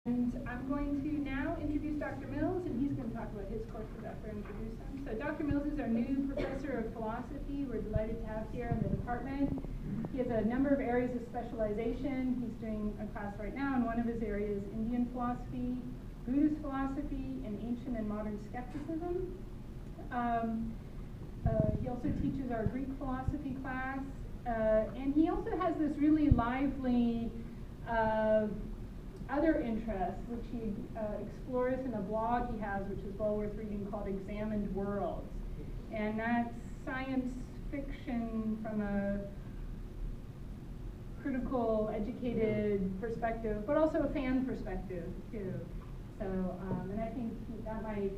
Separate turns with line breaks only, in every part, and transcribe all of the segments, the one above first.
And I'm going to now introduce Dr. Mills, and he's going to talk about his courses after I introduce him. So Dr. Mills is our new professor of philosophy. We're delighted to have here in the department. He has a number of areas of specialization. He's doing a class right now, and one of his areas, Indian philosophy, Buddhist philosophy, and ancient and modern skepticism. He also teaches our Greek philosophy class, and he also has this really lively other interests, which he explores in a blog he has, which is well worth reading, called Examined Worlds. And that's science fiction from a critical, educated perspective, but also a fan perspective, too. So, and I think that might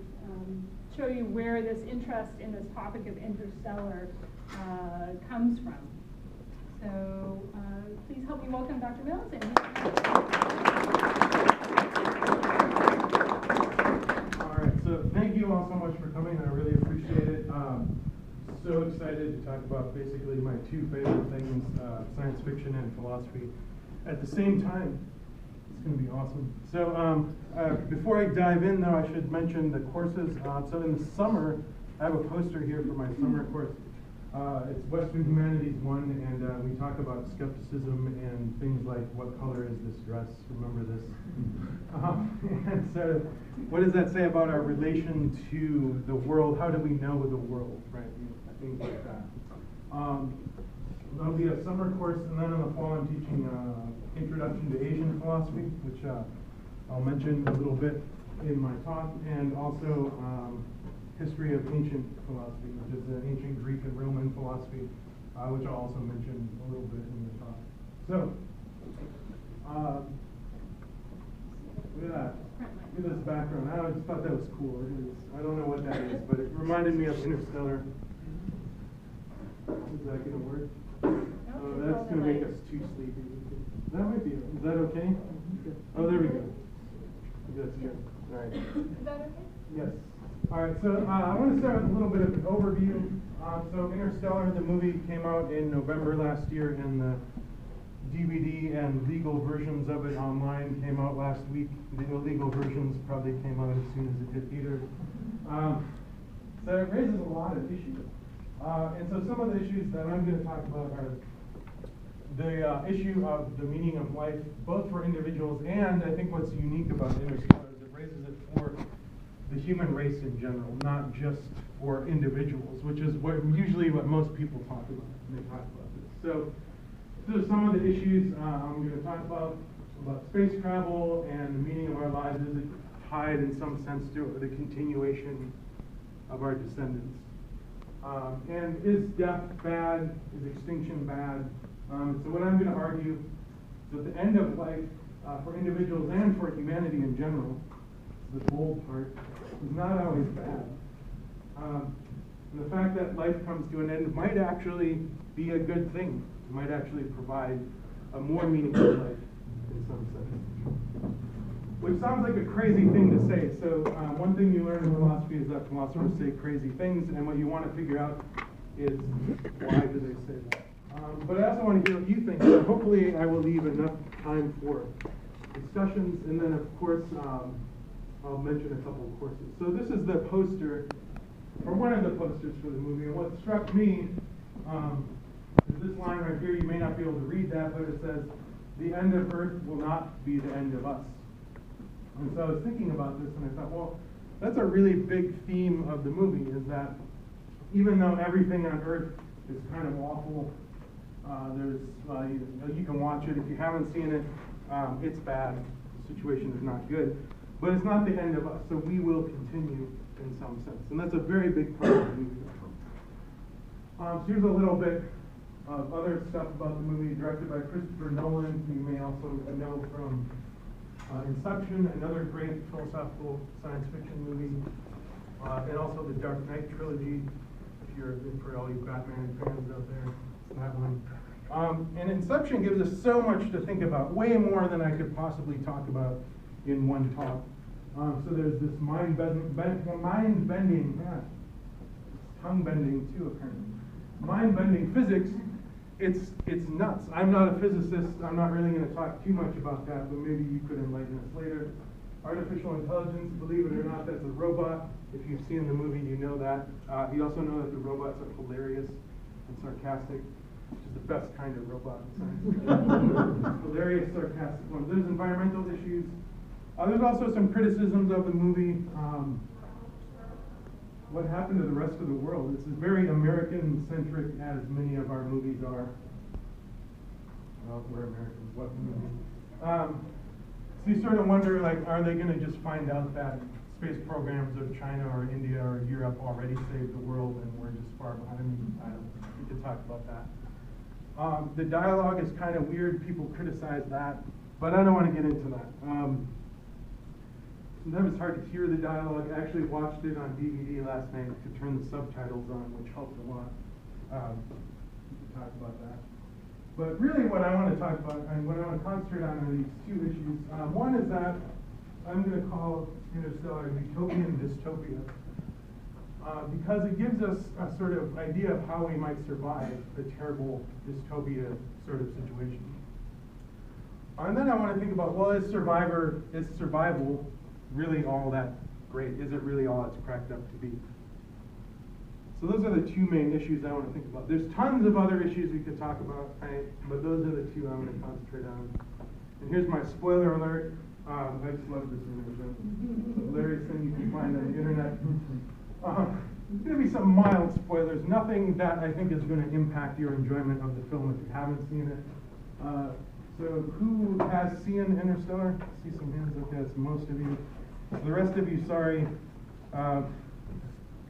show you where this interest in this topic of interstellar comes from. So please help me welcome Dr. Mills.
All right, so thank you all so much for coming. I really appreciate it. So excited to talk about basically my two favorite things, science fiction and philosophy, at the same time. It's going to be awesome. So before I dive in, though, I should mention the courses. So in the summer, I have a poster here for my summer course. It's Western Humanities 1, and we talk about skepticism and things like, what color is this dress? Remember this? And so what does that say about our relation to the world? How do we know the world, right? Things like that. That'll be a summer course, and then in the fall I'm teaching Introduction to Asian Philosophy, which I'll mention a little bit in my talk, and also History of Ancient Philosophy, which is ancient Greek and Roman philosophy, which I'll also mention a little bit in the talk. So, look at that. Look at this background. I just thought that was cool. I don't know what that is, but it reminded me of Interstellar. Is that going to work? Oh, that's going to make us too sleepy. That might be. Is that okay? Oh, there we go. That's good. All right.
Is that okay?
Yes. All right, so I want to start with a little bit of an overview. So Interstellar, the movie, came out in November last year, and the DVD and legal versions of it online came out last week. The illegal versions probably came out as soon as it hit theater. So it raises a lot of issues. And so some of the issues that I'm going to talk about are the issue of the meaning of life, both for individuals, and I think what's unique about Interstellar is it raises it for the human race in general, not just for individuals, which is usually what most people talk about when they talk about this. So some of the issues I'm going to talk about space travel and the meaning of our lives. Is it tied in some sense to the continuation of our descendants? And is death bad? Is extinction bad? So what I'm going to argue is that the end of life for individuals and for humanity in general, the bold part, is not always bad. And the fact that life comes to an end might actually be a good thing. It might actually provide a more meaningful life in some sense. Which sounds like a crazy thing to say. So one thing you learn in philosophy is that philosophers say crazy things, and what you want to figure out is why do they say that. But I also want to hear what you think. So hopefully I will leave enough time for discussions, and then of course I'll mention a couple of courses. So this is the poster, or one of the posters for the movie, and what struck me is this line right here. You may not be able to read that, but it says, "The end of Earth will not be the end of us." And so I was thinking about this, and I thought, well, that's a really big theme of the movie, is that even though everything on Earth is kind of awful, you can watch it. If you haven't seen it, it's bad. The situation is not good. But it's not the end of us, so we will continue in some sense. And that's a very big part of the movie. So here's a little bit of other stuff about the movie, directed by Christopher Nolan, who you may also know from Inception, another great philosophical science fiction movie, and also the Dark Knight trilogy, if you're for all you Batman fans out there, that one. And Inception gives us so much to think about, way more than I could possibly talk about in one talk. So there's this mind-bending, tongue-bending too, apparently, mind-bending physics it's nuts. I'm not a physicist. I'm not really going to talk too much about that, but maybe you could enlighten us later. Artificial intelligence, believe it or not, that's a robot. If you've seen the movie, you know that. You also know that the robots are hilarious and sarcastic, which is the best kind of robot in science. Hilarious, sarcastic ones. There's environmental issues. There's also some criticisms of the movie. What happened to the rest of the world? It's very American-centric, as many of our movies are. Well, we're Americans. What movie? So you sort of wonder, like, are they going to just find out that space programs of China or India or Europe already saved the world and we're just far behind? I don't know. We could talk about that. The dialogue is kind of weird. People criticize that, but I don't want to get into that. Sometimes it's hard to hear the dialogue. I actually watched it on DVD last night to turn the subtitles on, which helped a lot. We can talk about that. But really what I want to talk about, and what I want to concentrate on, are these two issues. One is that I'm going to call Interstellar utopian dystopia, because it gives us a sort of idea of how we might survive a terrible dystopia sort of situation. And then I want to think about, well, is survival really all that great? Is it really all it's cracked up to be? So those are the two main issues I want to think about. There's tons of other issues we could talk about, right? But those are the two I'm going to concentrate on. And here's my spoiler alert. I just love this image. It's the hilarious thing you can find on the internet. There's going to be some mild spoilers. Nothing that I think is going to impact your enjoyment of the film if you haven't seen it. So who has seen Interstellar? I see some hands. Okay, that's most of you. The rest of you, sorry,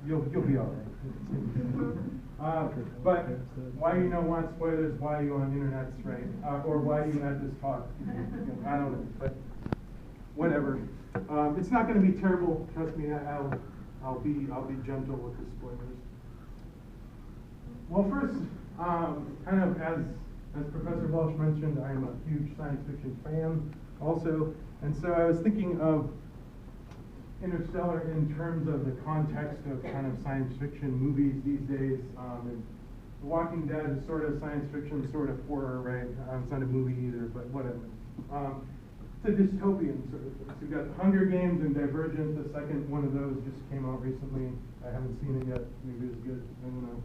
you'll be all right. But why do you want spoilers? Why are you on the internet, right? Or why do you at this talk? I don't know, but whatever. It's not going to be terrible. Trust me. I'll be gentle with the spoilers. Well, first, kind of as Professor Walsh mentioned, I'm a huge science fiction fan also, and so I was thinking of Interstellar in terms of the context of kind of science fiction movies these days. And The Walking Dead is sort of science fiction, sort of horror, right? It's not a movie either, but whatever. It's a dystopian sort of thing. So you've got Hunger Games and Divergent. The second one of those just came out recently. I haven't seen it yet. Maybe it's good. I don't know.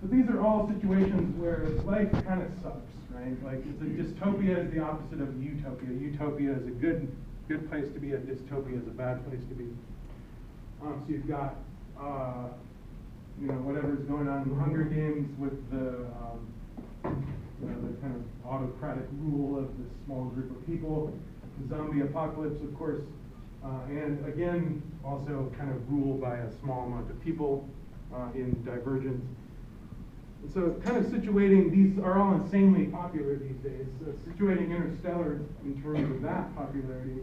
But these are all situations where life kind of sucks, right? Like, it's a dystopia is the opposite of utopia. Utopia is a good place to be. A dystopia is a bad place to be. So you've got, whatever's going on in the Hunger Games with the kind of autocratic rule of this small group of people. The zombie apocalypse, of course, and again, also kind of ruled by a small amount of people in Divergent. So kind of situating, these are all insanely popular these days. So situating Interstellar in terms of that popularity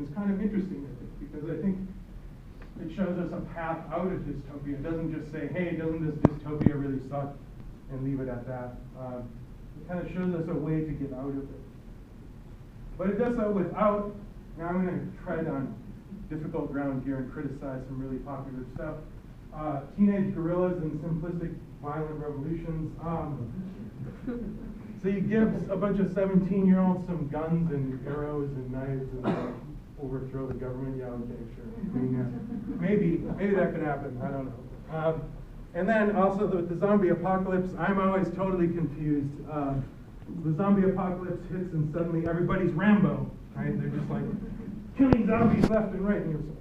is kind of interesting, I think, because I think it shows us a path out of dystopia. It doesn't just say, hey, doesn't this dystopia really suck, and leave it at that. It kind of shows us a way to get out of it. But it does so without, now I'm going to tread on difficult ground here and criticize some really popular stuff. Teenage Gorillas and Simplistic Violent Revolutions. So you give a bunch of 17-year-olds some guns and arrows and knives and overthrow the government. Yeah, okay, sure. I mean, maybe that could happen. I don't know. And then also with the zombie apocalypse, I'm always totally confused. The zombie apocalypse hits and suddenly everybody's Rambo, right? They're just like killing zombies left and right. And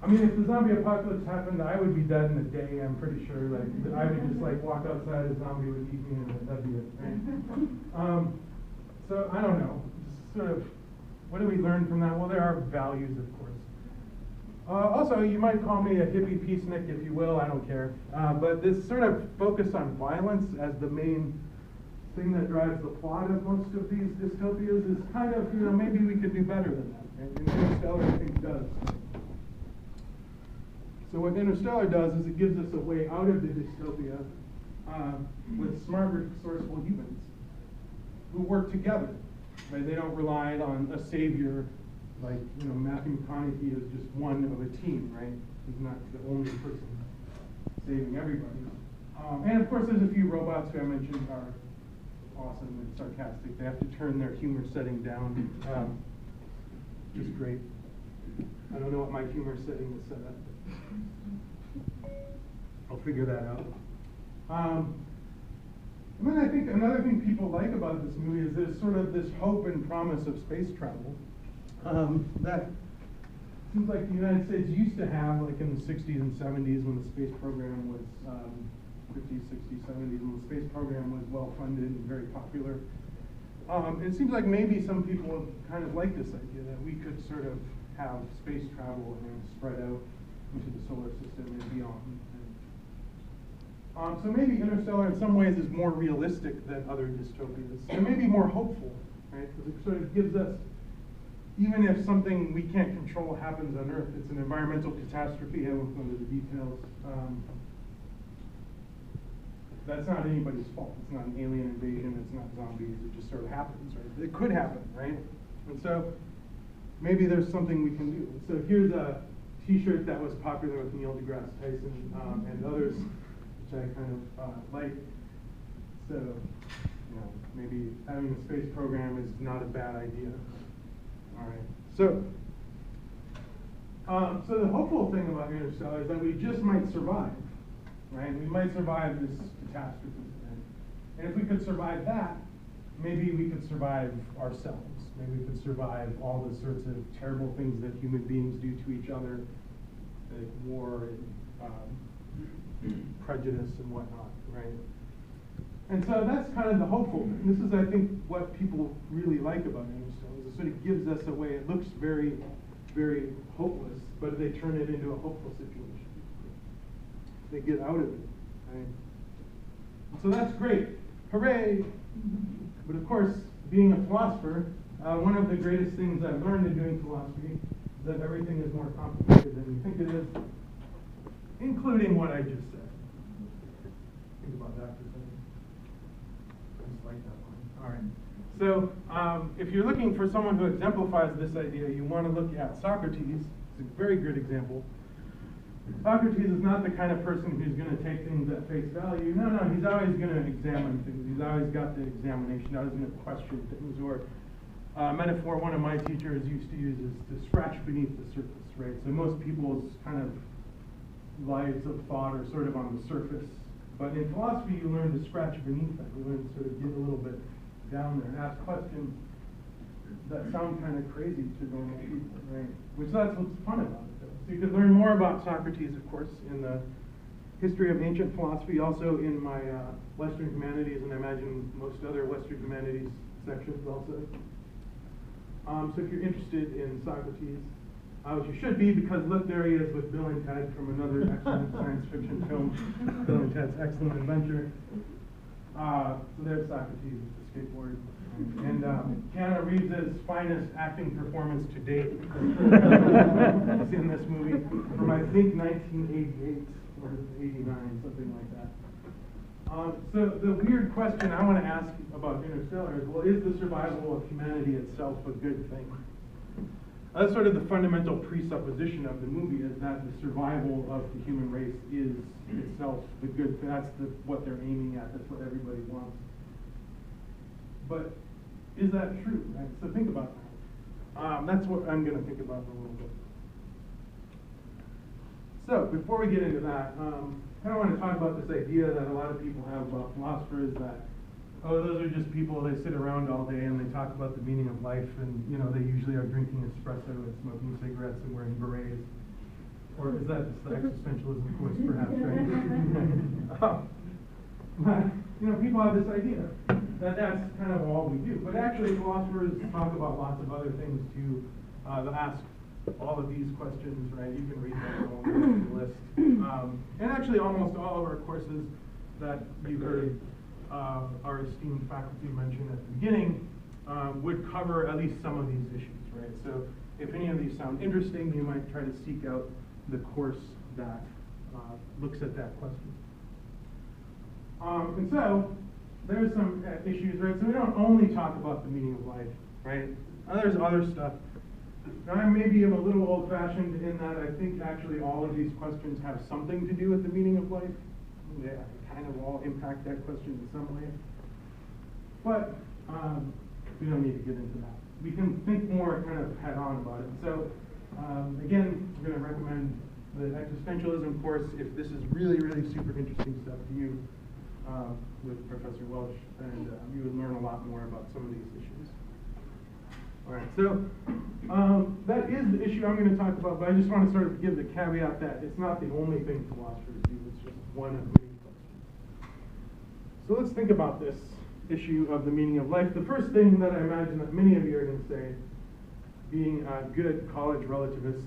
I mean, if the zombie apocalypse happened, I would be dead in a day, I'm pretty sure. Like, I would just like walk outside, a zombie would eat me, and that'd be it, right? So I don't know. Just sort of, what do we learn from that? Well, there are values, of course. Also, you might call me a hippie peacenik, if you will. I don't care. But this sort of focus on violence as the main thing that drives the plot of most of these dystopias is kind of, maybe we could do better than that. And Interstellar, I think, does. So what Interstellar does is it gives us a way out of the dystopia with smart, resourceful humans who work together. Right? They don't rely on a savior, like Matthew McConaughey is just one of a team, right? He's not the only person saving everybody. And of course, there's a few robots who I mentioned are awesome and sarcastic. They have to turn their humor setting down. Just great. I don't know what my humor setting is set at. I'll figure that out. And then I think another thing people like about this movie is there's sort of this hope and promise of space travel that seems like the United States used to have, like in the 60s and 70s when the space program was 50s, 60s, 70s, when the space program was well funded and very popular. It seems like maybe some people kind of like this idea that we could sort of have space travel and spread out into the solar system and beyond. So maybe Interstellar in some ways is more realistic than other dystopias, and maybe more hopeful, right? Because it sort of gives us, even if something we can't control happens on Earth, it's an environmental catastrophe, I won't go into the details. That's not anybody's fault. It's not an alien invasion, it's not zombies, it just sort of happens, right? It could happen, right? And so maybe there's something we can do. So here's a t-shirt that was popular with Neil deGrasse Tyson and others, which I kind of like. So, you know, maybe having a space program is not a bad idea. All right. So the hopeful thing about Interstellar is that we just might survive, right? We might survive this catastrophe. And if we could survive that, maybe we could survive ourselves. Maybe we could survive all the sorts of terrible things that human beings do to each other, like war and prejudice and whatnot, right? And so that's kind of the hopeful thing. This is, I think, what people really like about Interstellar. It sort of gives us a way. It looks very, very hopeless, but they turn it into a hopeful situation. They get out of it, right? So that's great. Hooray! But of course, being a philosopher, one of the greatest things I've learned in doing philosophy is that everything is more complicated than you think it is, including what I just said. Think about that for a second. I just like that one. All right. So if you're looking for someone who exemplifies this idea, you want to look at Socrates. It's a very good example. Socrates is not the kind of person who's going to take things at face value. No, he's always going to examine things. He's always got the examination, always going to question things. Or metaphor one of my teachers used to use is to scratch beneath the surface, right? So most people's kind of lives of thought are sort of on the surface. But in philosophy, you learn to scratch beneath that. You learn to sort of get a little bit down there and ask questions that sound kind of crazy to normal people, right? Which that's what's fun about it. So you can learn more about Socrates, of course, in the history of ancient philosophy, also in my Western humanities, and I imagine most other Western humanities sections also. So if you're interested in Socrates, which you should be, because look, there he is with Bill and Ted from another excellent science fiction film, Bill and Ted's Excellent Adventure. So there's Socrates with the skateboard. And Keanu Reeves' finest acting performance to date is in this movie from, I think, 1988 or 89, something like that. So the weird question I want to ask about Interstellar is, well, is the survival of humanity itself a good thing? That's sort of the fundamental presupposition of the movie, is that the survival of the human race is itself the good thing. That's what they're aiming at. That's what everybody wants. But is that true? Right? So think about that. That's what I'm going to think about for a little bit. So before we get into that, I kind of want to talk about this idea that a lot of people have about philosophers that, oh, those are just people, they sit around all day and they talk about the meaning of life, and you know, they usually are drinking espresso and smoking cigarettes and wearing berets. Or is that just the existentialism voice, perhaps, right? But, you know, people have this idea that that's kind of all we do. But actually, philosophers talk about lots of other things too. They'll ask all of these questions, right? You can read that on the list. And actually, almost all of our courses that you heard our esteemed faculty mention at the beginning would cover at least some of these issues, right? So if any of these sound interesting, you might try to seek out the course that looks at that question. And so there's some issues, right? So we don't only talk about the meaning of life, right? There's other stuff. Now, I maybe am a little old-fashioned in that I think actually all of these questions have something to do with the meaning of life. they kind of all impact that question in some way. But we don't need to get into that. We can think more kind of head on about it. So again, we're going to recommend the existentialism course if this is really, really super interesting stuff to you with Professor Welch, and you would learn a lot more about some of these issues. All right, so that is the issue I'm going to talk about, but I just want to sort of give the caveat that it's not the only thing philosophers do, it's just one of many questions. So let's think about this issue of the meaning of life. The first thing that I imagine that many of you are going to say, being good college relativists,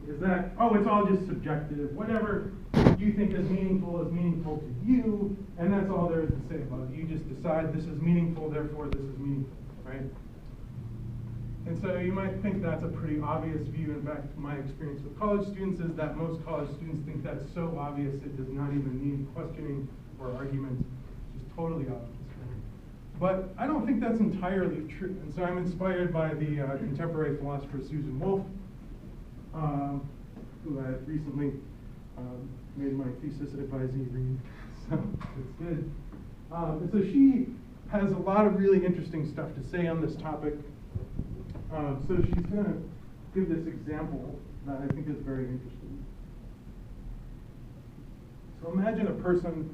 is that, oh, it's all just subjective. Whatever you think is meaningful to you, and that's all there is to say about it. You just decide this is meaningful, therefore this is meaningful, right? And so you might think that's a pretty obvious view. In fact, my experience with college students is that most college students think that's so obvious it does not even need questioning or argument. It's just totally obvious. But I don't think that's entirely true. And so I'm inspired by the contemporary philosopher Susan Wolf, who I recently made my thesis advisee read. So it's good. And so she has a lot of really interesting stuff to say on this topic. So she's going to give this example that I think is very interesting. So imagine a person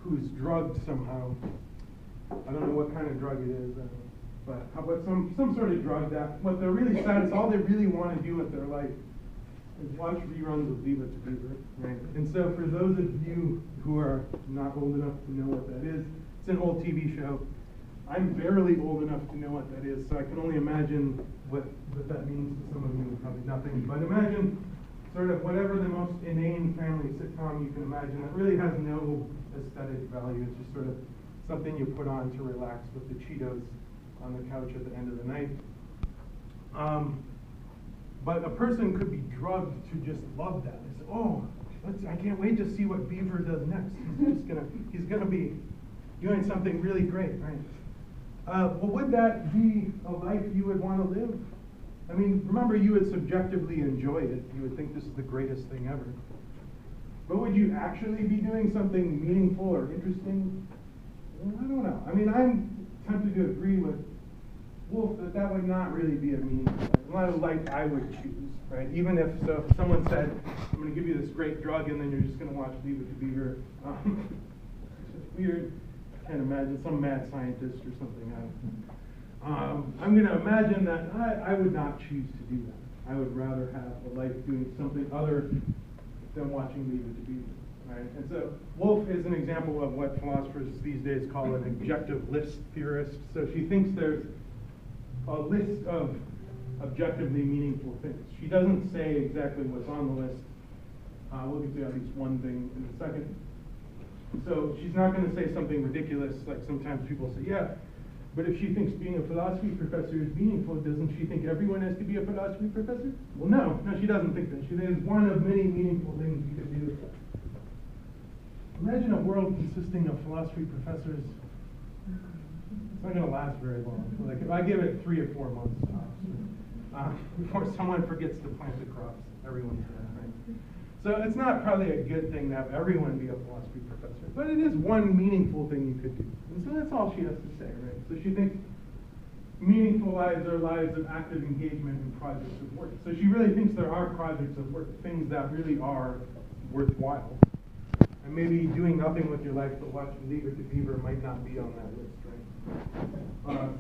who's drugged somehow. I don't know what kind of drug it is, but how about some sort of drug that what they're really sad is all they really want to do with their life is watch reruns of Leave It to Beaver, right? And so for those of you who are not old enough to know what that is, it's an old TV show. I'm barely old enough to know what that is, so I can only imagine what that means to some of you, probably nothing. But imagine sort of whatever the most inane family sitcom you can imagine that really has no aesthetic value. It's just sort of something you put on to relax with the Cheetos on the couch at the end of the night. But a person could be drugged to just love that. They say, oh, I can't wait to see what Beaver does next. He's gonna be doing something really great, right? Well, would that be a life you would want to live? I mean, remember, you would subjectively enjoy it. You would think this is the greatest thing ever. But would you actually be doing something meaningful or interesting? I don't know. I mean, I'm tempted to agree with Wolf that would not really be a meaningful life. Not a life I would choose, right? Even if someone said, I'm going to give you this great drug and then you're just going to watch Leave It to Beaver. It's just weird. I can't imagine some mad scientist or something. I'm going to imagine that I would not choose to do that. I would rather have a life doing something other than watching Leave It to Beaver. Right? And so Wolf is an example of what philosophers these days call an objective list theorist. So she thinks there's a list of objectively meaningful things. She doesn't say exactly what's on the list. We'll get to at least one thing in a second. So she's not going to say something ridiculous like sometimes people say, yeah, but if she thinks being a philosophy professor is meaningful, doesn't she think everyone has to be a philosophy professor? Well, no, she doesn't think that. She thinks it's one of many meaningful things you could do. Imagine a world consisting of philosophy professors. It's not going to last very long. Like if I give it 3 or 4 months tops, before someone forgets to plant the crops, everyone's dead, right? So it's not probably a good thing to have everyone be a philosophy professor, but it is one meaningful thing you could do. And so that's all she has to say, right? So she thinks meaningful lives are lives of active engagement in projects of work. So she really thinks there are projects of work, things that really are worthwhile. And maybe doing nothing with your life but watching Leave It to Beaver might not be on that list, right?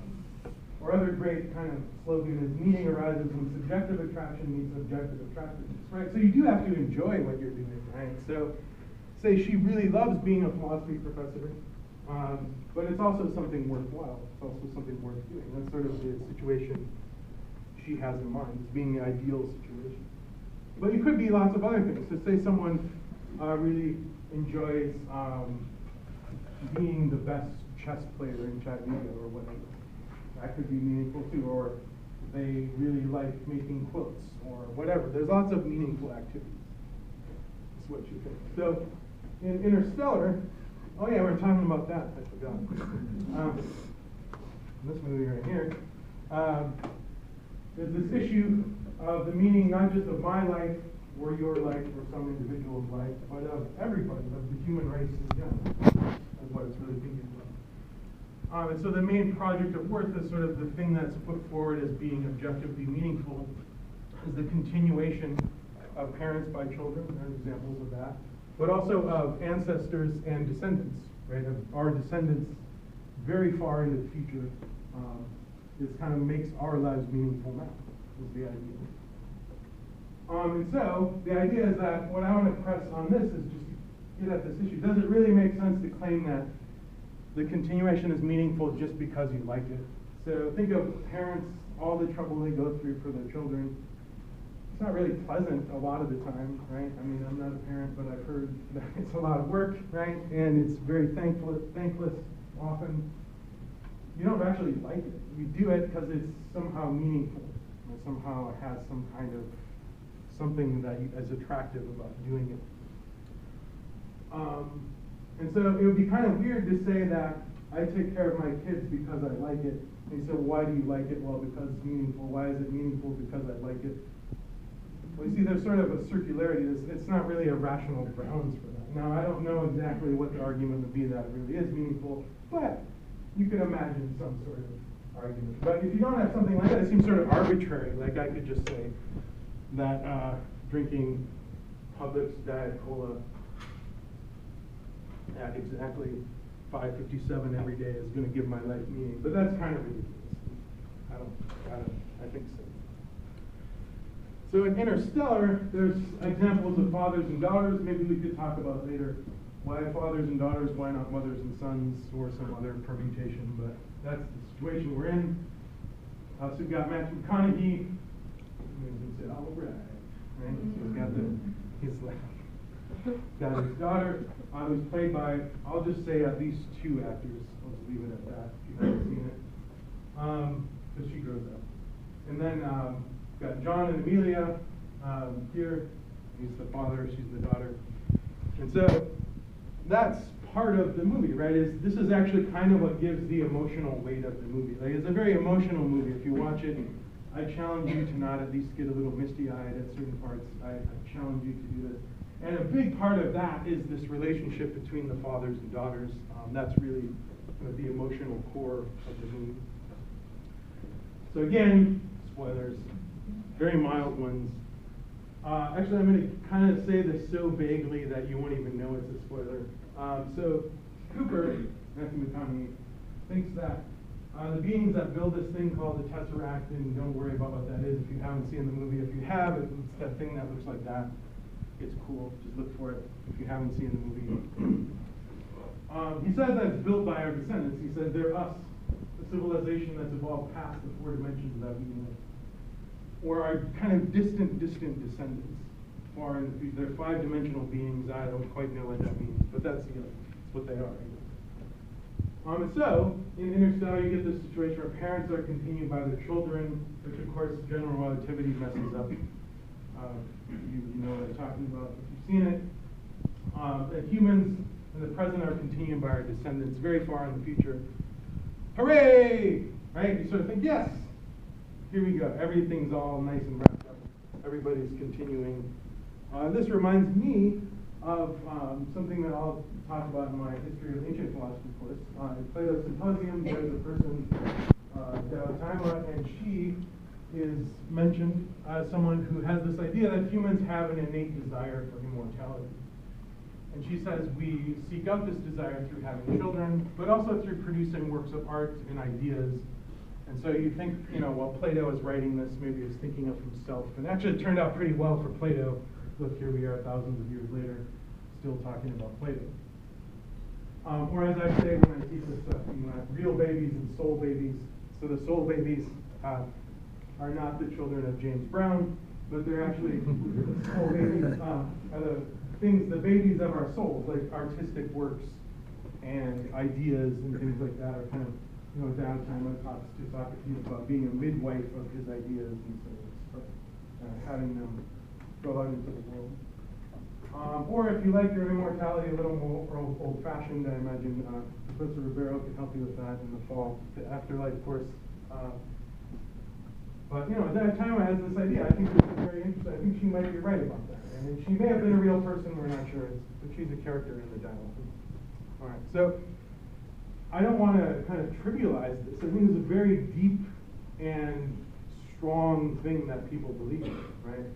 Or other great kind of slogan is meaning arises when subjective attraction meets objective attractiveness, right? So you do have to enjoy what you're doing, right? So say she really loves being a philosophy professor, but it's also something worthwhile. It's also something worth doing. That's sort of the situation she has in mind, as being the ideal situation. But it could be lots of other things. So say someone really enjoys being the best chess player in Chattanooga or whatever. That could be meaningful too. Or they really like making quilts or whatever. There's lots of meaningful activities. That's what you think. So in Interstellar, oh yeah, we're talking about that. I forgot. This movie right here, there's this issue of the meaning not just of my life or your life, or some individual's life, but of everybody, of the human race in general, is what it's really thinking about. And so the main project of worth is sort of the thing that's put forward as being objectively meaningful, is the continuation of parents by children. There are examples of that, but also of ancestors and descendants, right? Of our descendants very far into the future. This kind of makes our lives meaningful now, is the idea. And so the idea is that what I want to press on this is just to get at this issue. Does it really make sense to claim that the continuation is meaningful just because you like it? So think of parents, all the trouble they go through for their children. It's not really pleasant a lot of the time, right? I mean, I'm not a parent, but I've heard that it's a lot of work, right? And it's very thankless often. You don't actually like it. You do it because it's somehow meaningful, or somehow it has some kind of something that is attractive about doing it. And so it would be kind of weird to say that I take care of my kids because I like it. And you say, well, why do you like it? Well, because it's meaningful. Why is it meaningful? Because I like it. Well, you see, there's sort of a circularity. It's not really a rational grounds for that. Now, I don't know exactly what the argument would be that it really is meaningful, but you can imagine some sort of argument. But if you don't have something like that, it seems sort of arbitrary. Like I could just say that drinking Publix Diet Cola at exactly 5:57 every day is going to give my life meaning. But that's kind of ridiculous. I think so. So in Interstellar, there's examples of fathers and daughters. Maybe we could talk about later why fathers and daughters, why not mothers and sons, or some other permutation. But that's the situation we're in. So we've got Matthew McConaughey. Say, all right. So he's got got his daughter, who's played by, I'll just say at least 2 actors. I'll just leave it at that if you haven't seen it. Because she grows up. And then got John and Amelia here. He's the father, she's the daughter. And so that's part of the movie, right? This is actually kind of what gives the emotional weight of the movie. Like, it's a very emotional movie. If you watch it, I challenge you to not at least get a little misty-eyed at certain parts. I challenge you to do this. And a big part of that is this relationship between the fathers and daughters. That's really kind of the emotional core of the movie. So again, spoilers, very mild ones. Actually, I'm going to kind of say this so vaguely that you won't even know it's a spoiler. So Cooper, Matthew McConaughey, thinks that the beings that build this thing called the Tesseract, and don't worry about what that is if you haven't seen the movie. If you have, it's that thing that looks like that. It's cool. Just look for it if you haven't seen the movie. He says that it's built by our descendants. He says they're us, the civilization that's evolved past the 4 dimensions that we live, or our kind of distant descendants, far in the future. They're 5-dimensional beings. I don't quite know what that means, but that's what they are. And so, in Interstellar, you get this situation where parents are continued by their children, which of course general relativity messes up. You know what I'm talking about if you've seen it. That humans in the present are continued by our descendants very far in the future. Hooray! Right? You sort of think, yes, here we go. Everything's all nice and wrapped up. Everybody's continuing. This reminds me of something that I'll talk about in my history of ancient philosophy course. In Plato's Symposium, there's a person, Diotima, and she is mentioned as someone who has this idea that humans have an innate desire for immortality. And she says we seek out this desire through having children, but also through producing works of art and ideas. And so you think, while Plato is writing this, maybe he's thinking of himself. And actually it turned out pretty well for Plato. Look, here we are thousands of years later, still talking about Plato. Or as I say when I teach this stuff, real babies and soul babies. So the soul babies are not the children of James Brown, but they're actually the soul babies are the babies of our souls, like artistic works and ideas and things like that are kind of, Diotima talks to Socrates about being a midwife of his ideas and so having them go out into the world. Or if you like your immortality a little more old-fashioned, I imagine Professor Ribeiro can help you with that in the fall, the afterlife course. But Diotima has this idea. I think this is very interesting. I think she might be right about that. And she may have been a real person, we're not sure, but she's a character in the dialogue. All right, so I don't want to kind of trivialize this. I think it's a very deep and strong thing that people believe in, right?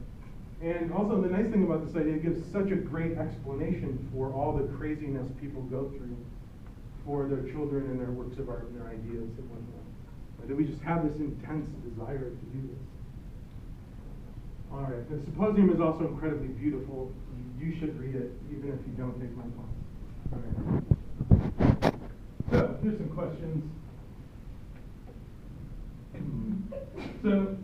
And also the nice thing about this idea, it gives such a great explanation for all the craziness people go through for their children and their works of art and their ideas and whatnot. That we just have this intense desire to do this. All right, the symposium is also incredibly beautiful. You should read it, even if you don't take my class. All right. So, here's some questions. So,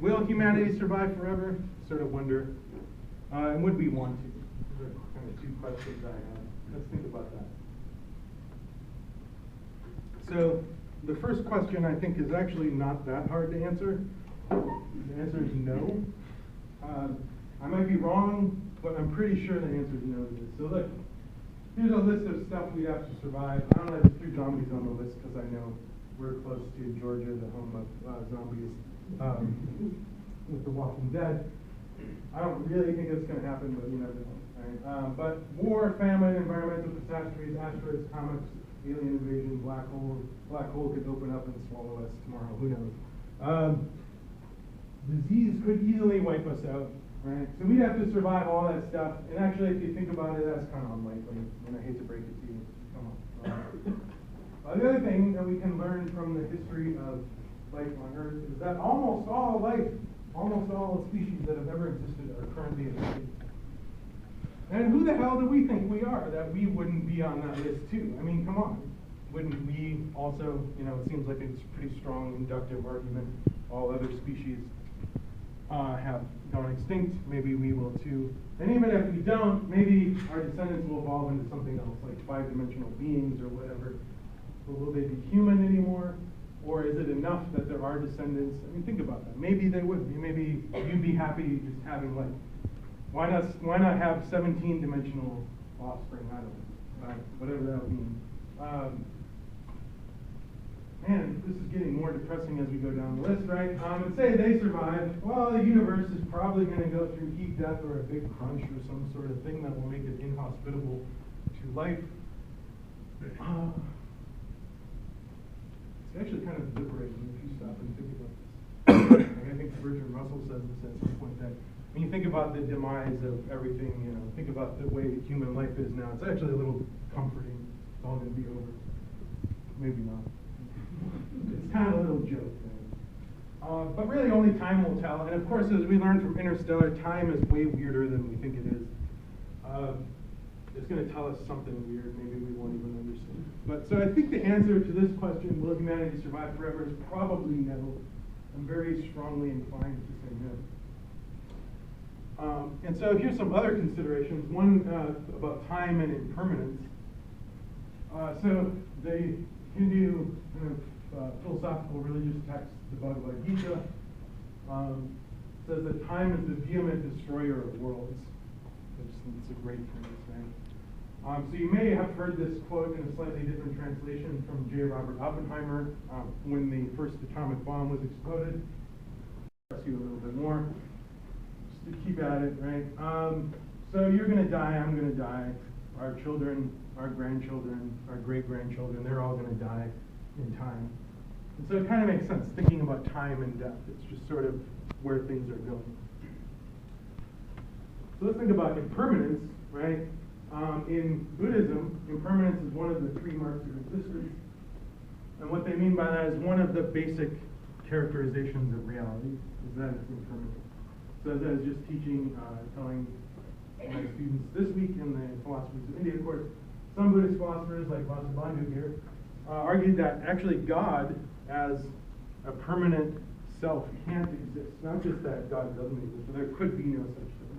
will humanity survive forever? Sort of wonder. And would we want to? These are kind of two questions I have. Let's think about that. So, the first question I think is actually not that hard to answer. The answer is no. I might be wrong, but I'm pretty sure the answer is no to this. So look, here's a list of stuff we have to survive. I don't have 3 zombies on the list because I know we're close to Georgia, the home of zombies, with The Walking Dead. I don't really think it's going to happen, but you never know. Right? But war, famine, environmental catastrophes, asteroids, comets, alien invasion, black hole. Black hole could open up and swallow us tomorrow. Who knows? Disease could easily wipe us out. Right? So we'd have to survive all that stuff. And actually, if you think about it, that's kind of unlikely. And I hate to break it to you. Come on. The other thing that we can learn from the history of life on Earth is that almost all life, almost all species that have ever existed are currently extinct. And who the hell do we think we are that we wouldn't be on that list too? I mean, come on. Wouldn't we also, you know, it seems like it's a pretty strong inductive argument. All other species have gone extinct. Maybe we will too. And even if we don't, maybe our descendants will evolve into something else, like 5-dimensional beings or whatever. But will they be human anymore? Or is it enough that there are descendants? I mean, think about that. Maybe they would be. Maybe you'd be happy just having, like, why not have 17-dimensional offspring? I don't know. Whatever that would mean. Man, this is getting more depressing as we go down the list, right? And say they survive. Well, the universe is probably going to go through heat death or a big crunch or some sort of thing that will make it inhospitable to life. It's actually kind of liberating if you stop and think about this. Like I think Bertrand Russell says this at some point, that when you think about the demise of everything, you know, think about the way human life is now, it's actually a little comforting. It's all going to be over. Maybe not. It's kind of a little joke. But really only time will tell. And of course, as we learned from Interstellar, time is way weirder than we think it is. It's going to tell us something weird, maybe we won't even understand. But so I think the answer to this question, will humanity survive forever, is probably no. I'm very strongly inclined to say no. And so here's some other considerations. One about time and impermanence. So the Hindu philosophical religious text, the Bhagavad Gita, says that time is the vehement destroyer of worlds. It's a great phrase, right? So you may have heard this quote in a slightly different translation from J. Robert Oppenheimer when the first atomic bomb was exploded. I'll press you a little bit more, just to keep at it, right? So you're going to die, I'm going to die, our children, our grandchildren, our great-grandchildren, they're all going to die in time. And so it kind of makes sense, thinking about time and death. It's just sort of where things are going. So let's think about impermanence, right? In Buddhism, impermanence is one of the 3 marks of existence. And what they mean by that is one of the basic characterizations of reality is that it's impermanent. So as I was just teaching, telling my students this week in the Philosophies of India course, some Buddhist philosophers like Vasubandhu here argued that actually God as a permanent self can't exist. Not just that God doesn't exist, but there could be no such thing.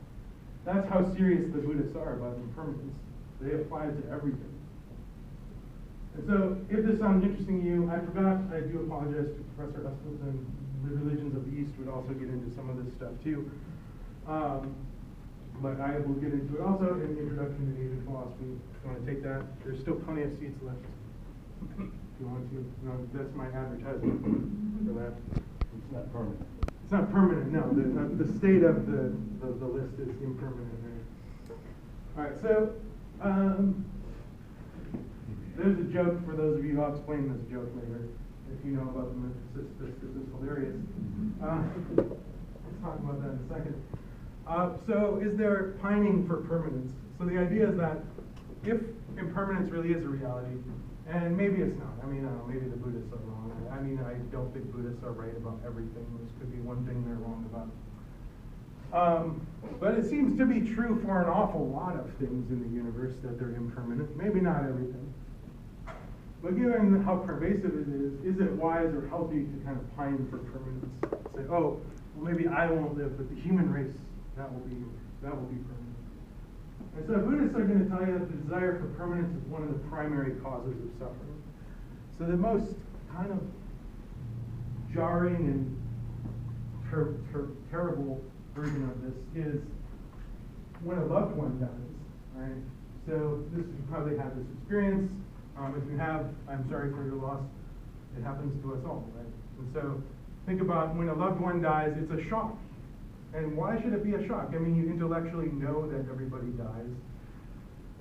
That's how serious the Buddhists are about impermanence. They apply it to everything. And so, if this sounds interesting to you, I forgot, I do apologize to Professor Eskelson. The religions of the East would also get into some of this stuff too. But I will get into it also in the Introduction to Asian Philosophy. If you want to take that, there's still plenty of seats left. If you want to. No, that's my advertisement for that.
It's not permanent.
It's It's not permanent, no. The state of the list is impermanent, right? All right, so there's a joke for those of you. I'll explain this joke later if you know about the myth. This is hilarious. Let's talk about that in a second. So is there pining for permanence? So the idea is that if impermanence really is a reality, and maybe it's not. I mean, maybe the Buddhists are wrong. I mean, I don't think Buddhists are right about everything. This could be one thing they're wrong about. But it seems to be true for an awful lot of things in the universe that they're impermanent. Maybe not everything. But given how pervasive it is it wise or healthy to kind of pine for permanence? Say, oh, well, maybe I won't live, but the human race, that will be permanent. And so Buddhists are going to tell you that the desire for permanence is one of the primary causes of suffering. So the most kind of jarring and terrible version of this is when a loved one dies, right? So you probably have this experience. If you have, I'm sorry for your loss. It happens to us all, right? And so think about when a loved one dies, it's a shock. And why should it be a shock? I mean, you intellectually know that everybody dies,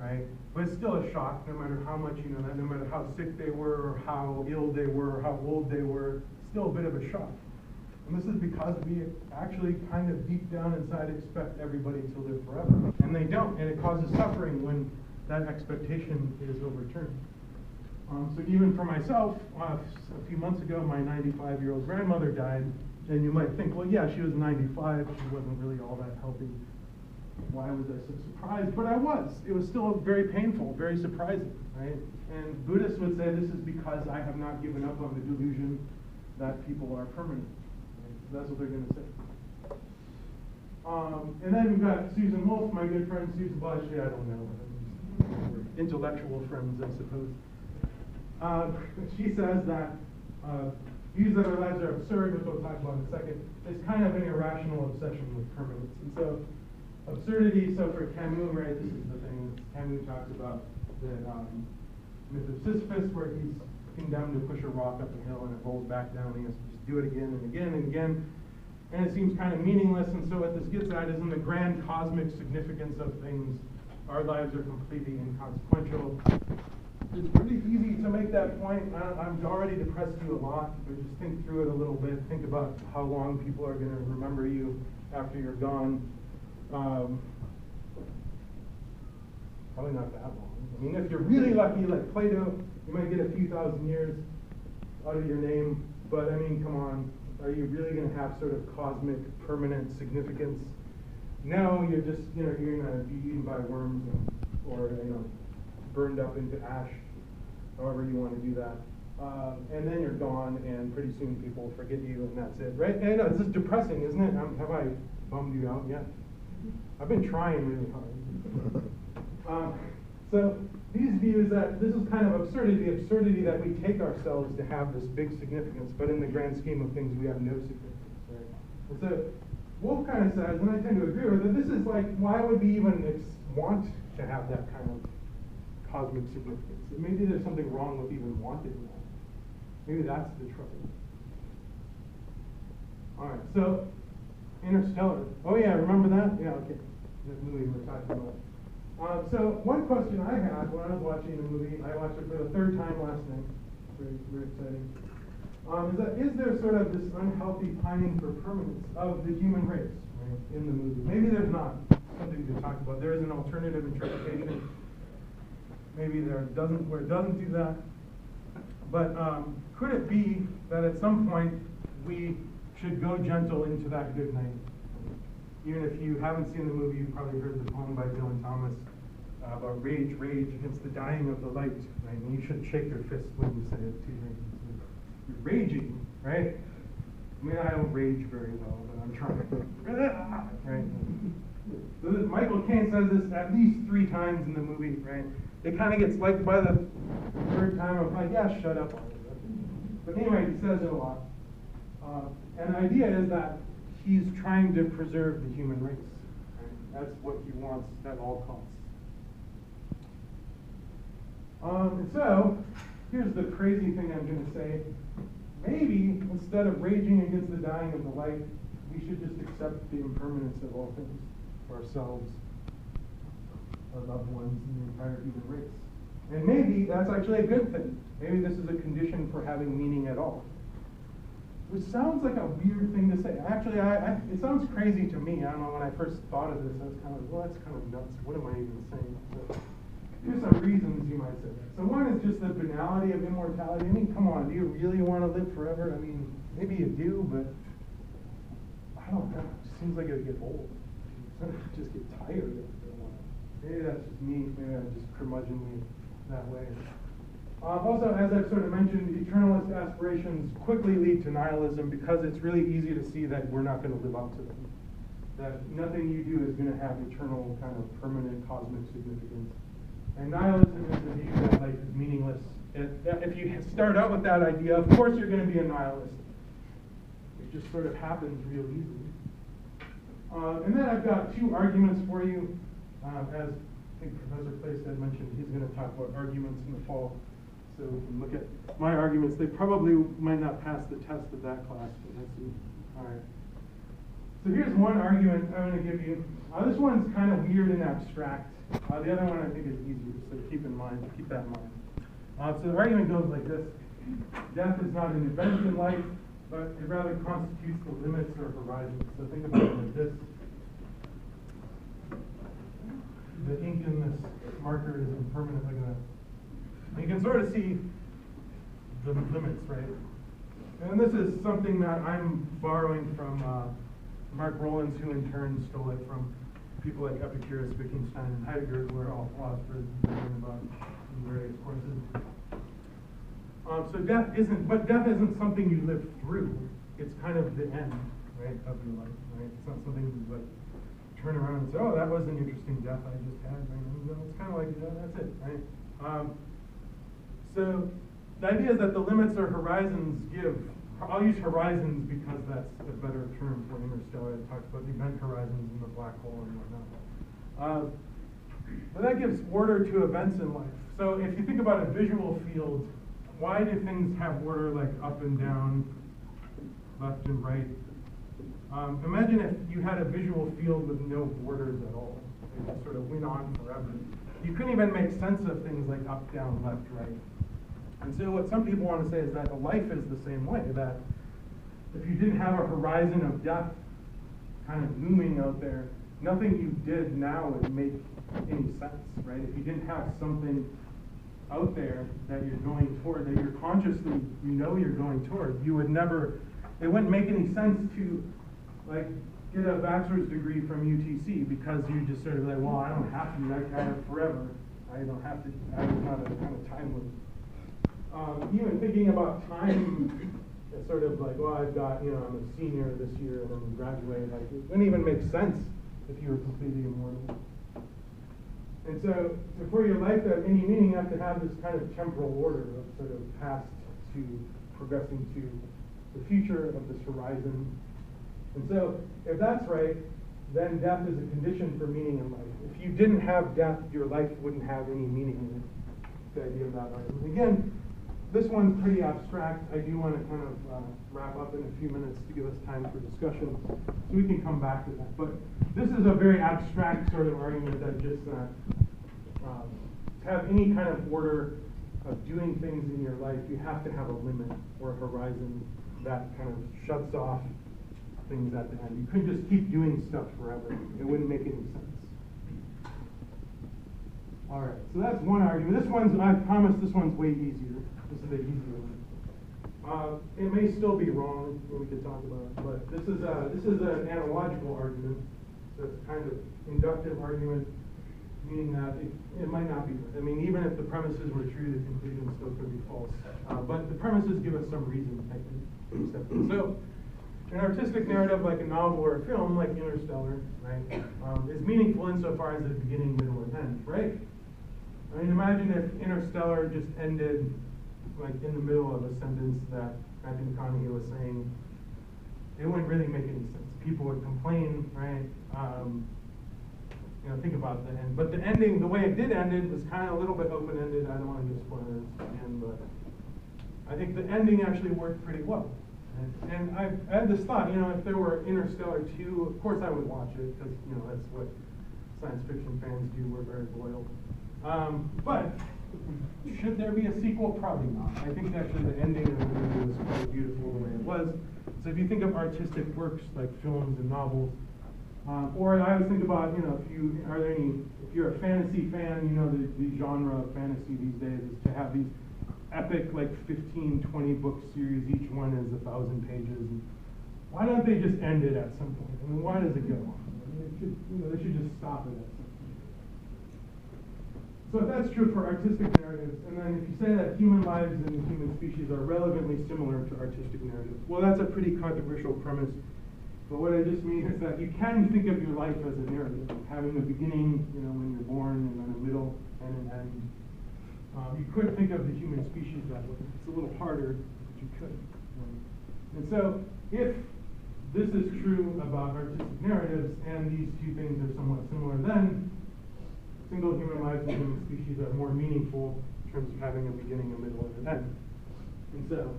right? But it's still a shock, no matter how much you know that, no matter how sick they were, or how ill they were, or how old they were, still a bit of a shock. And this is because we actually kind of deep down inside expect everybody to live forever. And they don't, and it causes suffering when that expectation is overturned. So even for myself, a few months ago, my 95-year-old grandmother died. And you might think, well, yeah, she was 95. She wasn't really all that healthy. Why was I so surprised? But I was. It was still very painful, very surprising, right? And Buddhists would say this is because I have not given up on the delusion that people are permanent. Right? So that's what they're going to say. And then we've got Susan Wolf, my good friend Susan. Well, actually, I don't know. We're intellectual friends, I suppose. She says that views that our lives are absurd, which we'll talk about in a second, is kind of an irrational obsession with permanence. And so, absurdity, so for Camus, right, this is the thing, Camus talks about the myth of Sisyphus, where he's condemned to push a rock up a hill and it rolls back down, and he has to just do it again and again and again. And it seems kind of meaningless, and so what this gets at is in the grand cosmic significance of things, our lives are completely inconsequential. It's pretty easy to make that point. I'm already depressed you a lot, but just think through it a little bit. Think about how long people are going to remember you after you're gone. Probably not that long. I mean, if you're really lucky, like Plato, you might get a few thousand years out of your name. But I mean, come on, are you really going to have sort of cosmic, permanent significance? No, you're just, you're going to be eaten by worms or burned up into ash, however you want to do that. And then you're gone, and pretty soon people forget you, and that's it, right? And it's just depressing, isn't it? Have I bummed you out yet? I've been trying really hard. So these views that this is kind of absurdity, the absurdity that we take ourselves to have this big significance, but in the grand scheme of things, we have no significance, right? And so Wolf kind of says, and I tend to agree with it, this is like, why would we even want to have that kind of cosmic significance? Maybe there's something wrong with even wanting that. Maybe that's the trouble. All right, so Interstellar. Oh yeah, remember that? Yeah, okay. That movie we're talking about. So one question I had when I was watching the movie, I watched it for the third time last night. Very, very exciting. Is there sort of this unhealthy pining for permanence of the human race, right, in the movie? Maybe there's not. Something to talk about. There is an alternative interpretation. Maybe where it doesn't do that. But could it be that at some point we should go gentle into that good night? Even if you haven't seen the movie, you've probably heard the poem by Dylan Thomas about rage against the dying of the light, right? And you shouldn't shake your fist when you say it too, right? You're raging, right? I mean, I don't rage very well, but I'm trying. Right? So Michael Caine says this at least 3 times in the movie, right? It kind of gets liked by the third time. I'm like, yeah, shut up. But anyway, he says it a lot. And the idea is that he's trying to preserve the human race. Right? That's what he wants at all costs. And so, here's the crazy thing I'm going to say. Maybe, instead of raging against the dying of the light, we should just accept the impermanence of all things, ourselves, our loved ones, and the entire human race. And maybe that's actually a good thing. Maybe this is a condition for having meaning at all. Which sounds like a weird thing to say. Actually, it sounds crazy to me. I don't know, when I first thought of this, I was kind of like, well, that's kind of nuts. What am I even saying? So, here's some reasons you might say that. So one is just the banality of immortality. I mean, come on, do you really want to live forever? I mean, maybe you do, but I don't know. It just seems like it would get old. Just get tired after a while. Maybe that's just me. Maybe I'm just curmudgeonly that way. Also, as I've sort of mentioned, eternalist aspirations quickly lead to nihilism because it's really easy to see that we're not going to live up to them. That nothing you do is going to have eternal kind of permanent cosmic significance. And nihilism is the view that life is meaningless. If you start out with that idea, of course you're going to be a nihilist. It just sort of happens real easily. And then I've got two arguments for you. As I think Professor Place had mentioned, he's going to talk about arguments in the fall. So we can look at my arguments. They probably might not pass the test of that class, but let's see. All right. So here's one argument I'm going to give you. This one's kind of weird and abstract. The other one I think is easier, so keep that in mind. So the argument goes like this. Death is not an event in life, but it rather constitutes the limits or horizons. So think about it like this. The ink in this marker is impermanent like that. And you can sort of see the limits, right? And this is something that I'm borrowing from Mark Rowlands, who in turn stole it from people like Epicurus, Wittgenstein, and Heidegger, who are all philosophers and learn about in various courses. So death isn't something you live through. It's kind of the end, right, of your life, right? It's not something you like turn around and say, oh, that was an interesting death I just had. Right? You know, it's kind of like, that's it, right? So the idea is that the limits or horizons I'll use horizons because that's a better term for Interstellar. It talks about the event horizons and the black hole and whatnot. But that gives order to events in life. So if you think about a visual field, why do things have order like up and down, left and right? Imagine if you had a visual field with no borders at all. It just sort of went on forever. You couldn't even make sense of things like up, down, left, right. And so what some people want to say is that life is the same way, that if you didn't have a horizon of death kind of looming out there, nothing you did now would make any sense, right? If you didn't have something out there that you're going toward, that you're consciously, you're going toward, you would never, it wouldn't make any sense to like get a bachelor's degree from UTC because you just sort of like, well, I don't have to, I have forever. I don't have to, I'm not a kind of time limit. Even thinking about time, it's sort of like, well, I've got, I'm a senior this year and I'm graduating. Like, it wouldn't even make sense if you were completely immortal. And so for your life to have any meaning, you have to have this kind of temporal order of sort of past to progressing to the future of this horizon. And so if that's right, then death is a condition for meaning in life. If you didn't have death, your life wouldn't have any meaning in it. The idea of that argument. Again, this one's pretty abstract. I do want to kind of wrap up in a few minutes to give us time for discussion, so we can come back to that. But this is a very abstract sort of argument that just to have any kind of order of doing things in your life, you have to have a limit or a horizon that kind of shuts off things at the end. You couldn't just keep doing stuff forever. It wouldn't make any sense. All right, so that's one argument. This one's, I promise this one's way easier. This is the easier one. It may still be wrong, we could talk about it, but this is an analogical argument. So it's kind of inductive argument, meaning that it might not be. I mean, even if the premises were true, the conclusion still could be false. But the premises give us some reason, I think, to accept it. So, an artistic narrative like a novel or a film, like Interstellar, right, is meaningful insofar as the beginning, middle, and end, right? I mean, imagine if Interstellar just ended like in the middle of a sentence that Matthew McConaughey was saying. It wouldn't really make any sense. People would complain, right? Think about the end. But the ending, the way it did end, it was kind of a little bit open-ended. I don't want to give spoilers again, but I think the ending actually worked pretty well. And I had this thought, if there were Interstellar 2, of course I would watch it, because, that's what science fiction fans do, we're very loyal. But should there be a sequel? Probably not. I think actually the ending of the movie was quite beautiful the way it was. So if you think of artistic works like films and novels, or I always think about, if you're a fantasy fan, the genre of fantasy these days is to have these epic, like 15, 20 book series, each one is 1,000 pages. And why don't they just end it at some point? I mean, why does it go on? They should just stop it at some point. So if that's true for artistic narratives, and then if you say that human lives and human species are relevantly similar to artistic narratives, well, that's a pretty controversial premise. But what I just mean is that you can think of your life as a narrative, having a beginning, when you're born, and then a middle and an end. You could think of the human species that way. It's a little harder, but you could. And so, if this is true about artistic narratives, and these two things are somewhat similar, then single human lives and human species are more meaningful in terms of having a beginning, a middle, and an end. And so,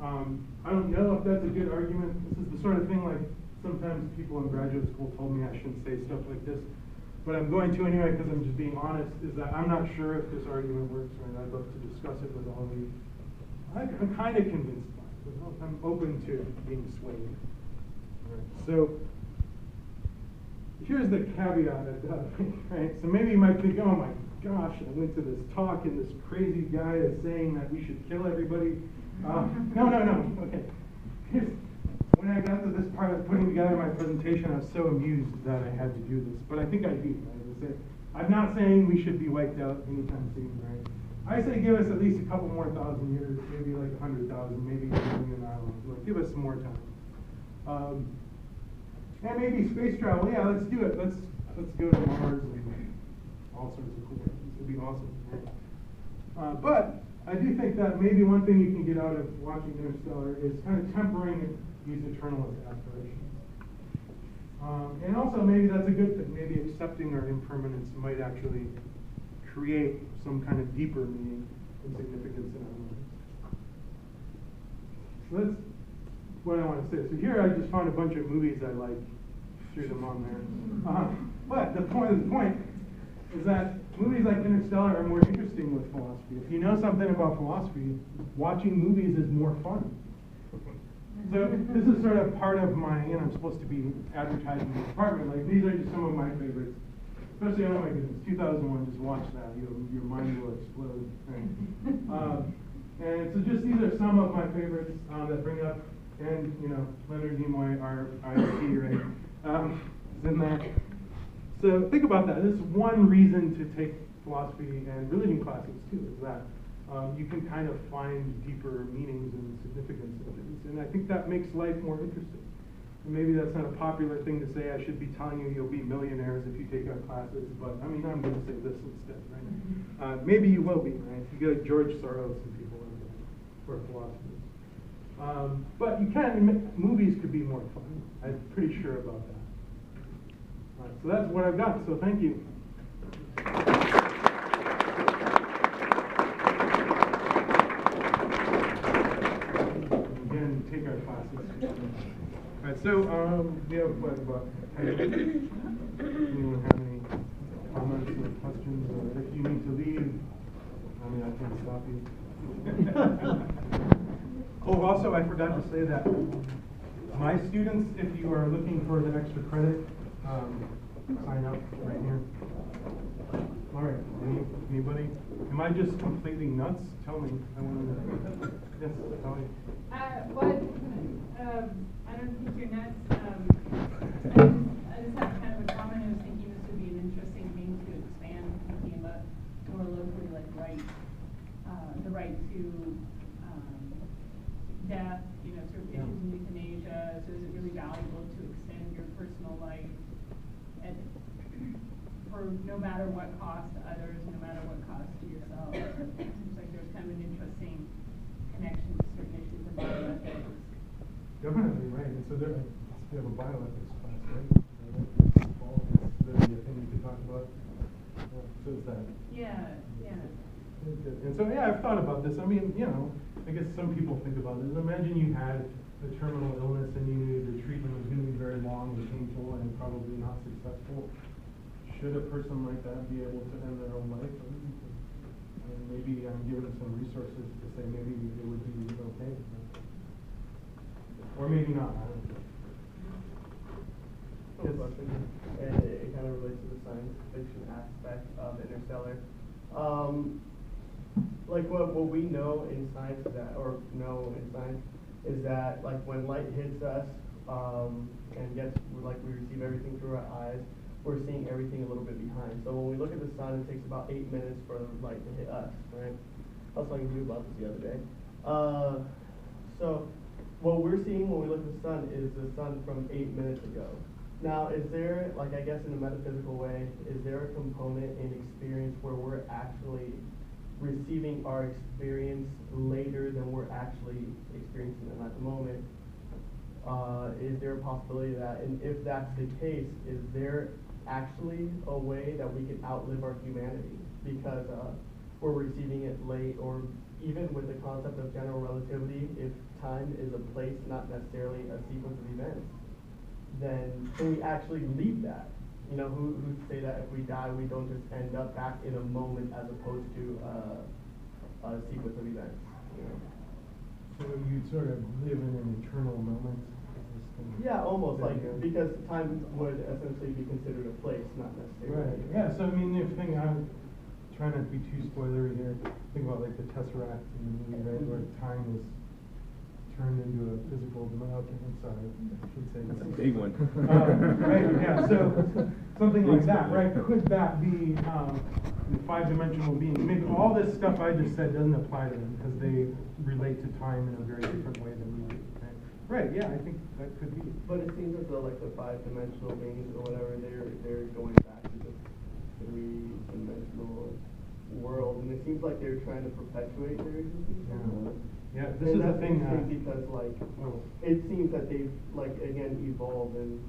I don't know if that's a good argument. This is the sort of thing like sometimes people in graduate school told me I shouldn't say stuff like this, but I'm going to anyway because I'm just being honest, is that I'm not sure if this argument works, and I'd love to discuss it with all of you. I'm kind of convinced by it, but I'm open to being swayed. All right, so here's the caveat at that, right? So maybe you might think, oh my gosh, I went to this talk and this crazy guy is saying that we should kill everybody. No, okay. When I got to this part of putting together my presentation, I was so amused that I had to do this, but I think I do. Right? I'm not saying we should be wiped out anytime soon, right? I say give us at least a couple more thousand years, maybe like 100,000, maybe a million, I don't know. Like, give us some more time. And maybe space travel, yeah, let's do it. Let's go to Mars and all sorts of cool things. It'd be awesome. Right? But I do think that maybe one thing you can get out of watching Interstellar is kind of tempering these eternalist aspirations. And also maybe that's a good thing. Maybe accepting our impermanence might actually create some kind of deeper meaning and significance in our lives. So that's what I want to say. So here I just found a bunch of movies I like, threw them on there. But the point is that movies like Interstellar are more interesting with philosophy. If you know something about philosophy, watching movies is more fun. So this is sort of part of my, I'm supposed to be advertising the department. Like, these are just some of my favorites. Especially, oh my goodness, 2001, just watch that. Your mind will explode. Right? And so just these are some of my favorites that bring up, and Leonard Nimoy, our IT, right, is in there. So think about that. This is one reason to take philosophy and religion classes too, is that you can kind of find deeper meanings and significance in things. And I think that makes life more interesting. And maybe that's not a popular thing to say. I should be telling you you'll be millionaires if you take our classes, but I mean, I'm going to say this instead, right? Maybe you will be, right? You get like George Soros and people like that for philosophers. But you can, movies could be more fun. I'm pretty sure about that. All right, so that's what I've got, so thank you. Again, take our classes. All right, so we have what, about 10 minutes? Anyone have any comments or questions? Or if you need to leave, I mean, I can't stop you. Oh, also, I forgot to say that my students, if you are looking for the extra credit, sign up right here. All right, anybody? Am I just completely nuts? Tell me. I want to know. Yes, tell me.
I don't think you're nuts. I just have kind of a comment. I was thinking this would be an interesting thing to expand, thinking about more locally, like the right to death, sort of issues in euthanasia. So is it really valuable to extend your personal life for no matter what cost to others, no matter what cost to yourself? It seems like there's kind of an interesting connection to certain issues of bioethics.
Definitely, right. And so we have a bioethics class, right? That's the thing we could talk about. So is that.
Yeah.
Good. And so, yeah, I've thought about this. I mean, you know, I guess some people think about this. Imagine you had a terminal illness and you knew the treatment was going to be very long and painful and probably not successful. Should a person like that be able to end their own life? And maybe I'm giving some resources to say maybe it would be okay. Or maybe not. I don't know.
Yes. Question. And it kind of relates to the science fiction aspect of Interstellar. Like what we know in science is that like when light hits us and gets like we receive everything through our eyes, we're seeing everything a little bit behind. So when we look at the sun, it takes about 8 minutes for the light to hit us, right? I was talking to you about this the other day. So what we're seeing when we look at the sun is the sun from 8 minutes ago. Now, is there, like I guess in a metaphysical way, is there a component in experience where we're actually receiving our experience later than we're actually experiencing them at the moment? Is there a possibility of that? And if that's the case, is there actually a way that we can outlive our humanity because we're receiving it late, or even with the concept of general relativity, if time is a place, not necessarily a sequence of events, then can we actually leave that? You know, who'd say that if we die, we don't just end up back in a moment as opposed to a sequence of events? You know?
So you sort of live in an eternal moment?
Yeah, almost like, because time would essentially be considered a place, not necessarily.
Right, yeah, so I mean, the thing, I'm trying not to be too spoilery here, think about like the Tesseract in the movie, right, where time is turned into a physical dimension. Okay, I'm sorry, I should say
that's a big one.
Right, yeah, so something like that, right? Could that be the five-dimensional being? Maybe all this stuff I just said doesn't apply to them because they relate to time in a very different way than we do. Right, yeah, I think that could be.
But it seems as though like the five-dimensional beings or whatever, they're going back to the three-dimensional world, and it seems like they're trying to perpetuate their existence.
Yeah, this is the thing.
Because like it seems that they've like again evolved, and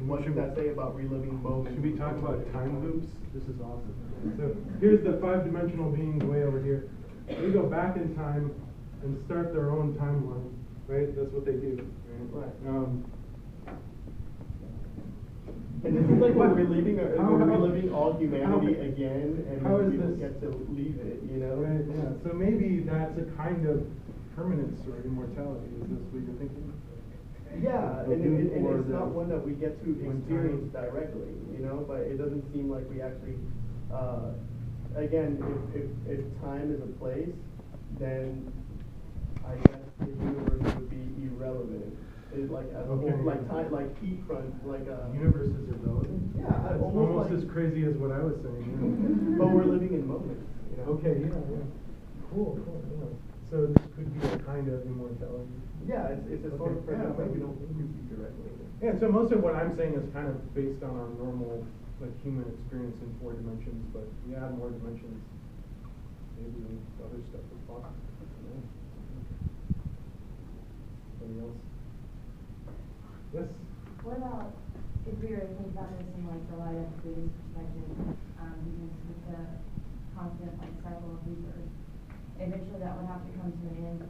what should that say about reliving moments?
Should we talk about time loops? This is awesome. So here's the five-dimensional beings way over here. They go back in time and start their own timeline. Right, that's what they do. Right.
And it seems like we're reliving all humanity again, and we don't get to leave it. You know.
Right. Yeah. So maybe that's a kind of permanence or immortality. Is this what you're thinking?
Yeah, and it's not one that we get to experience directly. You know, but it doesn't seem like we actually. Again, if time is a place, then I guess the universe would be irrelevant. It's like as a whole, like time, like heat front, like
universe is irrelevant.
Yeah,
that's almost like, as crazy as what I was saying. Yeah.
But we're living in moments. You know?
Okay, yeah. Cool. Yeah. So this could be a kind of immortality.
Yeah, it's a sort of presence that we don't see directly.
Yeah. So most of what I'm saying is kind of based on our normal, like human experience in 4 dimensions. But if we add more dimensions, maybe other stuff is possible. Anybody else? Yes?
What about if we were to think about this in like the light of Buddhist perspective, because with the constant like cycle of rebirth, eventually that would have to come to an end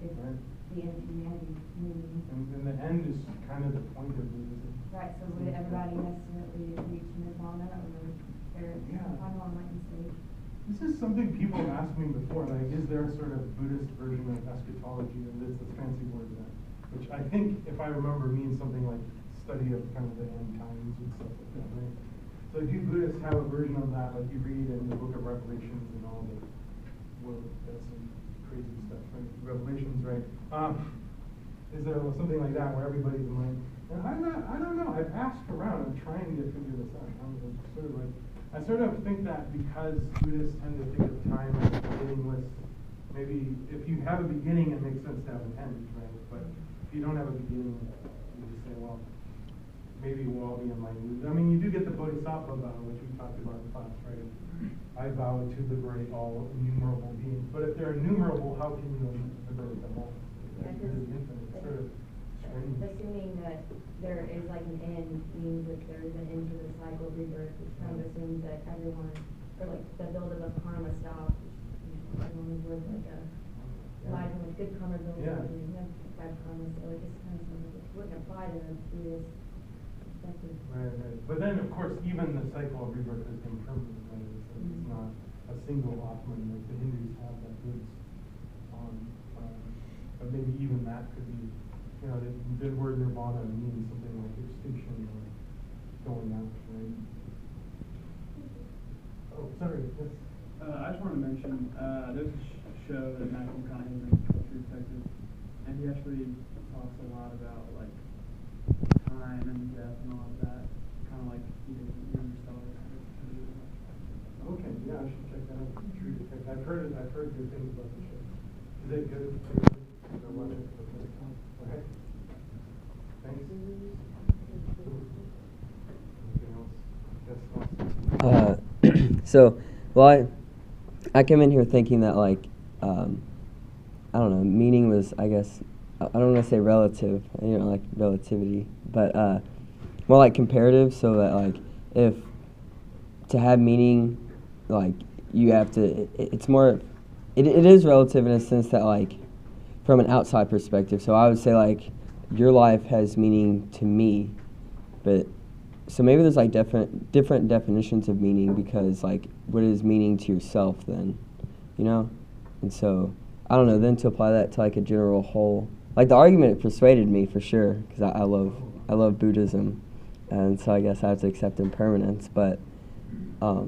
if
right.
The end of humanity moves.
And the end is kind of the point of Buddhism.
Right, so would everybody necessarily reach nirvana, or there some final enlightened state?
This is something people have asked me before, like, is there a sort of Buddhist version of eschatology, and there's this fancy word that, which I think, if I remember, means something like study of kind of the end times and stuff like that, right? So do Buddhists have a version of that, like you read in the book of Revelations and all the, well, that's some crazy stuff, right? Revelations, right? Is there something like that where everybody's in line? And I don't know, I've asked around, I'm trying to figure this out. I sort of think that because Buddhists tend to think of time as beginningless, maybe if you have a beginning, it makes sense to have an end, right? But if you don't have a beginning, you just say, well, maybe we'll all be enlightened. I mean, you do get the Bodhisattva vow, which we talked about in class, right? I vow to liberate all innumerable beings. But if they're innumerable, how can you liberate them all?
Yeah,
it is infinite. It's sort of strange.
Assuming that there is like an end means that there is an end to the cycle of rebirth, which kind of assumes that everyone or like the build of karma stuff, everyone would like a lie from like good karma builds
Yeah.
and you have bad karma, so it just kind of seems like it wouldn't apply to the Buddhist perspective.
Right. But then, of course, even the cycle of rebirth is impermanent, right? It's not a single Atman like the Hindus have that lives on. But maybe even that could be, the word nirvana means something like extinction or going out, right? Oh, sorry. Yes.
I just wanted to mention, there's a show that Matthew McConaughey is in, Culture Detective, and he actually talks a lot about like time and death and all of that, kind of like he did in Interstellar.
Okay, yeah, I should check that out. True Detective. I've heard good things about the show. Is it good? I'll watch it. Okay. Thanks. Anything else? Yes,
So, well, I came in here thinking that like, I don't know, meaning was, I guess, I don't want to say relative, like relativity, but more like comparative. So that like, if to have meaning, like you have to, it's more, it is relative in a sense that like, from an outside perspective. So I would say like, your life has meaning to me, but so maybe there's like different definitions of meaning, because like what is meaning to yourself then, and so I don't know, then to apply that to like a general whole, like the argument persuaded me for sure, because I love Buddhism, and so I guess I have to accept impermanence, but I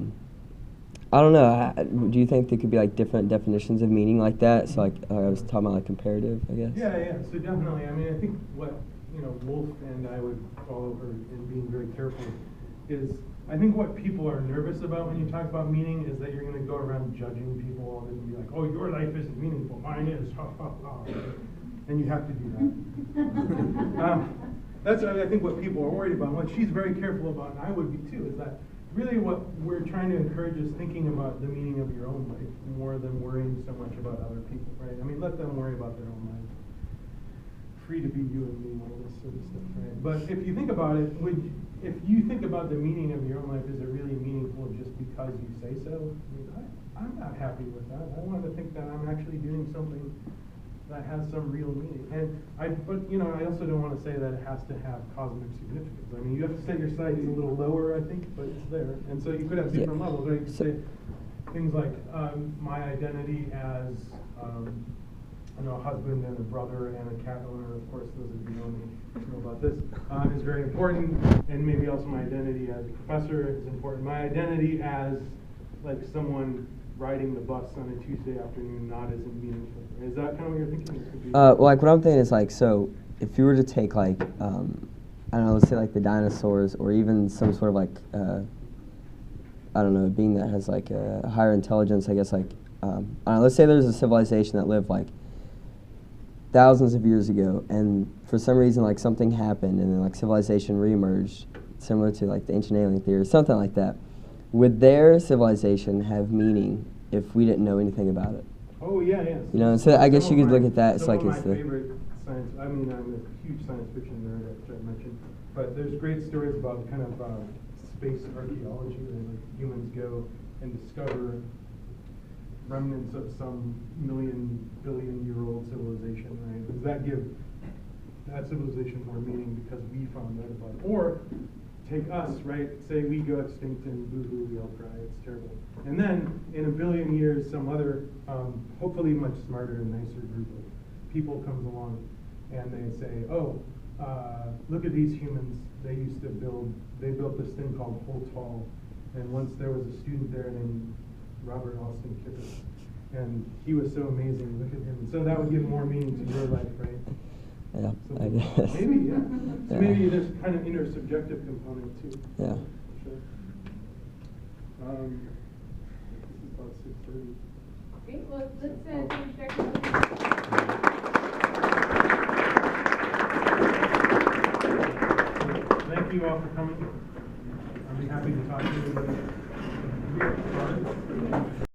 don't know, do you think there could be like different definitions of meaning like that? So like I was talking about like comparative, I guess.
Yeah, so definitely. I mean, I think what Wolf and I would follow her in being very careful is, I think what people are nervous about when you talk about meaning is that you're going to go around judging people and be like, oh, your life isn't meaningful, mine is, ha ha ha, and you have to do that. That's I think what people are worried about, and what she's very careful about, and I would be too, is that really what we're trying to encourage is thinking about the meaning of your own life more than worrying so much about other people, right? I mean, let them worry about their own lives. Free to be you and me, all this sort of stuff, right? But if you think about it, if you think about the meaning of your own life, is it really meaningful just because you say so? I mean, I'm not happy with that. I want to think that I'm actually doing something that has some real meaning. But I also don't want to say that it has to have cosmic significance. I mean, you have to set your sights a little lower, I think, but it's there. And so you could have different levels, right? You could say things like my identity as a husband and a brother and a cat owner. Of course, those of you know me know about this, is very important. And maybe also my identity as a professor is important. My identity as like someone riding the bus on a Tuesday afternoon not isn't meaningful. Is that kind of what you're thinking?
Well, like what I'm thinking is like, so if you were to take like, I don't know, let's say like the dinosaurs, or even some sort of like, I don't know, a being that has like a higher intelligence, I guess like, I don't know, let's say there's a civilization that lived like thousands of years ago, and for some reason like something happened, and then like civilization reemerged, similar to like the ancient alien theory, or something like that. Would their civilization have meaning if we didn't know anything about it?
Oh yeah.
So I guess you could look at that. It's like
some
it's
of my favorite science. I mean, I'm a huge science fiction nerd, which I mentioned, but there's great stories about kind of space archaeology, where like humans go and discover remnants of some billion-year-old civilization, right? Does that give that civilization more meaning because we found out about it? Or take us, right? Say we go extinct and boo-hoo, we all cry, it's terrible. And then in a billion years, some other, hopefully much smarter and nicer group of people comes along and they say, oh, look at these humans. They built this thing called Holtall. And once there was a student there named Robert Austin Kipper. And he was so amazing, look at him. So that would give more meaning to your life, right?
Yeah,
Something
I guess.
Maybe, yeah. So maybe there's kind of intersubjective component too.
Yeah.
For sure. This is about 6:30.
Great, well, let's change direction.
Thank you all for coming. I'll be happy to talk to you.